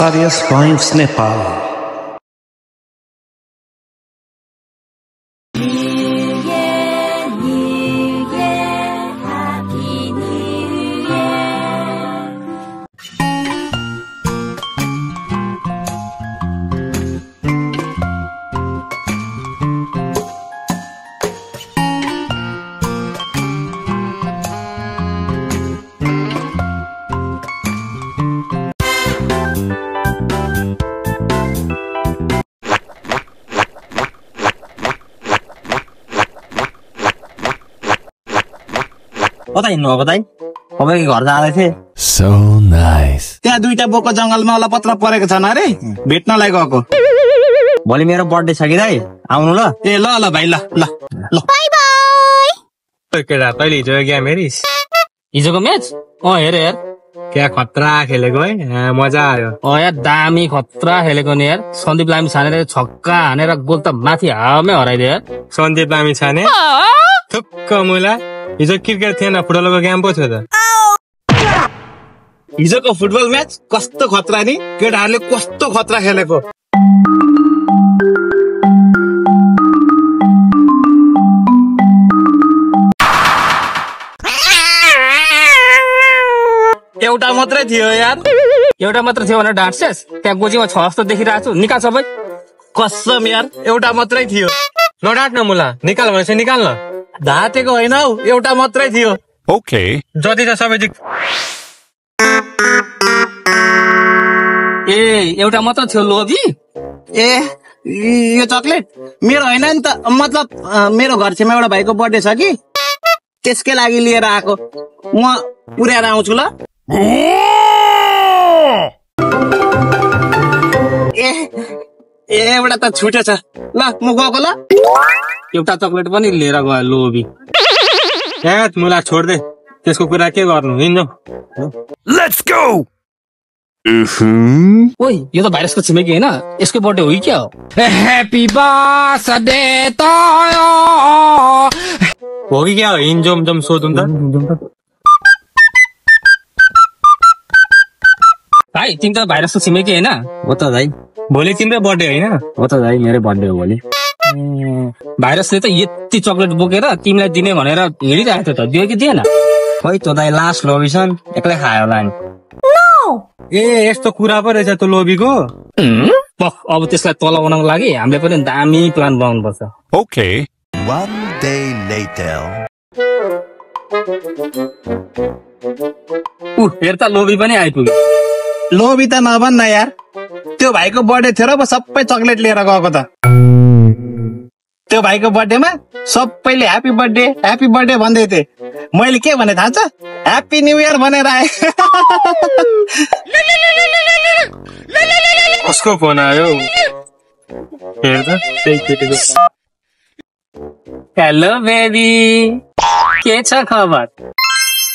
Serious Points Nepal. कता हिँड्नु भएको दाइ तपाईको घर जाँदै थिए So nice. त्यहाँ दुईटा बोको जंगलमा अलपत्र परेको छन् अरे भेट्नलाई गएको भोलि मेरो बर्थडे छ कि दाइ आउनु ल ए ल ल भाइ ल ल ल बाई बाई केटा तैले हिजो गेम हेरिस हिजोको म्याच हेर यार क्या खतरा खेलेको है मजा आयो यार दामी खतरा खेलेको नि यार सन्दीप लामी छानेर छक्का हानेर गोल त माथि हावामै हराइदियो यार सन्दीप लामी छाने थुक्क मुला हिजो क्रिकेट थिएन फुटबलको गेम पो थियो त हिजोको फुटबल म्याच कस्तो खतरा नि केटाहरूले कस्तो खतरा खेलेको एउटा मात्रै थियो यार एउटा मात्र थियो भनेर ढाँट्छेस त्यहाँ गोजीमा 6 जस्तो देखिरहेको छु निकाल सबै कसम यार एउटा मात्रै थियो नडाट न मुला निकाल भनेपछि निकाल न ढाँटेको होइन हौ एउटा मात्रै थियो Okay. जति छ सबै ए एउटा मात्र थियो लोभी ए यो चक्लेट मेरो होइन नि त मतलब मेरो घर छेउमा एउटा भाइको बर्थडे छ कि त्यसकै लागि लिएर आएको म पुर्याएर आउँछु ल ए एउटा त छुटेछ ल म गएको ल एउटा चक्लेट पनि लिएर गयो लोभी याद मुला छोड्दे त्यसको कुरा के गर्नु हिँड्नु Let's go. ओइ यो त भाइरसको छिमेकी होइन यसको बर्थडे हो कि क्या हो ह्यापी बर्थडे टु हो कि क्या हो हिँड जम सोधौँ त भाइ तिमी त भाइरसको छिमेकी होइन हो त दाइ भोलि तिम्रो बर्थडे होइन हो त दाइ मेरो बर्थडे हो भोलि भाइरसले त यति चक्लेट बोकेर तिमीलाई दिने भनेर हिँडिरहेको थियो त दियो कि दिएन खै त दाइ लास्ट लोभिसन एक्लै खायो होला नि ए यस्तो कुरा पो रहेछ त्यो लोभीको अब त्यसलाई तल बनाउनको लागि हामीले पनि दामी प्लान बनाउनु पर्छ Okay. One day later. हेर त लोभी पनि आइपुग्यो लोभी त नभन्न यार त्यो भाइको बर्थडे थियो र पो सबै चक्लेट लिएर गएको त त्यो भाइको बर्थडेमा सबैले ह्यापी बर्थडे भन्दै थिए मैले के भने थाहा छ ह्यापी न्यू इयर भनेर आए कसको फोन आयो हेर त त्यही केटीको हेलो बेबी के छ खबर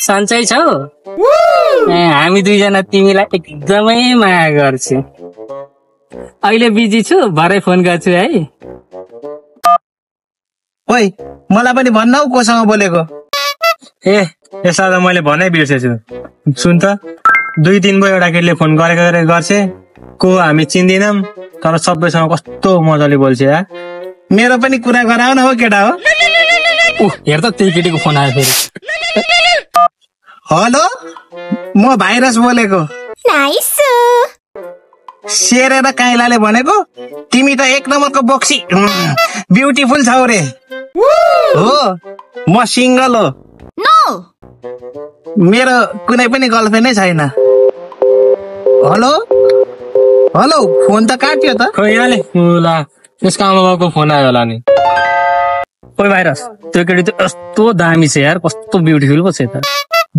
सन्चै छौ हामी दुईजना तिमीलाई एकदमै माया गर्छु अहिले बिजी छु भरे फोन गर्छु है ओइ मलाई पनि भन्न हौ कोसँग बोलेको ए यसलाई त मैले भनै बिर्सेछु सुन त 2-3 भयो एउटा केटीले फोन गरेको गर्छे को हामी चिन्दिनौँ तर सबैसँग कस्तो मजाले बोल्छ यार मेरो पनि कुरा गराउ न हो केटा हो हेर त त्यही केटीको फोन आयो फेरि हेलो म भाइरस बोलेको नाइस शेर र काइलाले भनेको तिमी त 1 नम्बरको बोक्सी ब्युटिफुल छौ रे हो म सिंगल हो नो मेरो कुनै पनि गर्लफ्रेन्ड नै छैन हेलो हेलो फोन त काट्यो त खोइ हाले मुला त्यसको आमाबाबुको फोन आयो होला नि ओइ भाइरस त्यो केटी त कस्तो दामी छ यार कस्तो ब्युटिफुल पो छ त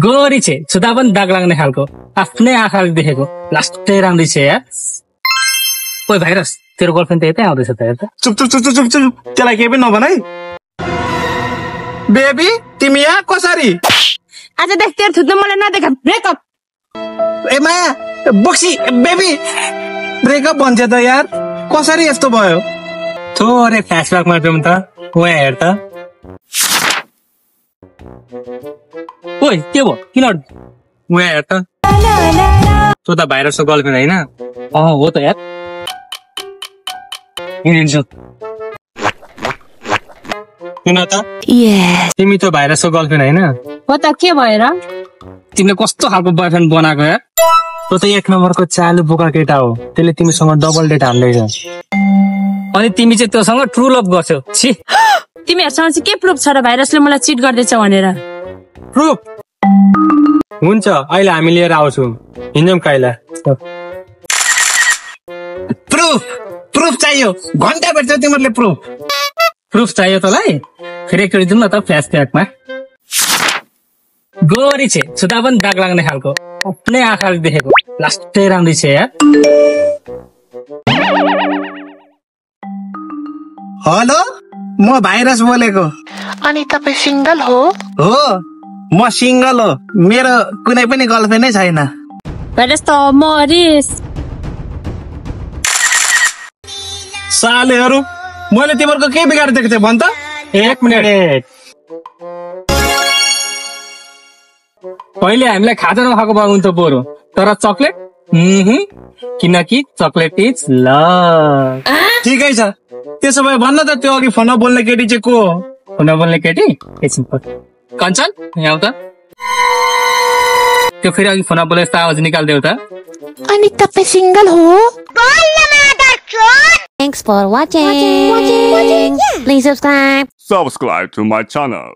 गोरी छ छुदा पनि दाग लाग्ने खालको आफ्नै आँखाले देखेको लास्टै राम्रै छ यार ओइ भाइरस तेरो गर्लफ्रेन्ड त यतै आउँदैछ त हेर त चुप त्यसलाई केही पनि नभन है बेबी तिमी यहाँ कसरी आज देख तेरो थुत्नु मलाई नदेखा ब्रेकअप ए माया बोक्सी बेबी ब्रेकअप भन्छ त यार कसरी यस्तो भयो थोरै फ्ल्यासब्याकमा जाउँ त वहाँ हेर त ओइ के भयो किन वहाँ हेर त तँ त भाइरसको गर्लफ्रेन्ड होइन? हो त यार हिँडिन्छौ किन त तिमी त भाइरसको गर्लफ्रेन्ड होइन? हो त के भएर तिमीले कस्तो खालको बोयफ्रेन्ड बनाएको यार तँ त 1 नम्बरको चालु बोका केटा हो, त्यसले तिमीसँग डबल डेट हाल्दैछ। अनि तिमी चाहिँ त्योसँग ट्रु लभ गर्छौ। छी तिमीहरूसँग चाहिँ के प्रुफ छ र भाइरसले मलाई चिट गर्दैछ भनेर? प्रुफ हुन्छ, अहिले हामी लिएर आउँछौँ, हिँड्यौँ काइला। प्रुफ चाहियो, घन्टा भेट्छौ तिमीहरूले प्रुफ चाहियो तँलाई? फेरि एकचोटि जाउँ न त फ्ल्यासब्याकमा। गोरी छे छुदा पनि दाग लाग्ने खालको, आफ्नै आँखाले देखेको, लास्टै राम्रै छ यार। हेलो, म भाइरस बोलेको। अनि तपाईँ सिंगल हो? हो, म सिंगल हो, मेरो कुनै पनि गर्लफ्रेन्डै छैन। भाइरस त मरिस। सालेहरू, मैले तिमीहरूको के बिगारेको थिएँ भन त? 1 मिनेट। पहिले हामीलाई खाजा नखाएको भए हुन्थ्यो बरु, तर चक्लेट किनकि चक्लेट इज लभ। ठिकै छ, त्यसो भए भन्न त त्यो अघि फोनमा बोल्ने केटी चाहिँ को हो? फोनमा बोल्ने केटी एकछिन कञ्चन यहाँ आऊ त। त्यो फेरि अघि फोनमा बोले जस्तो आवाज निकालिदेऊ त। अनि तपाईँ सिंगल हो? Thanks for watching. Please subscribe. Subscribe to my channel.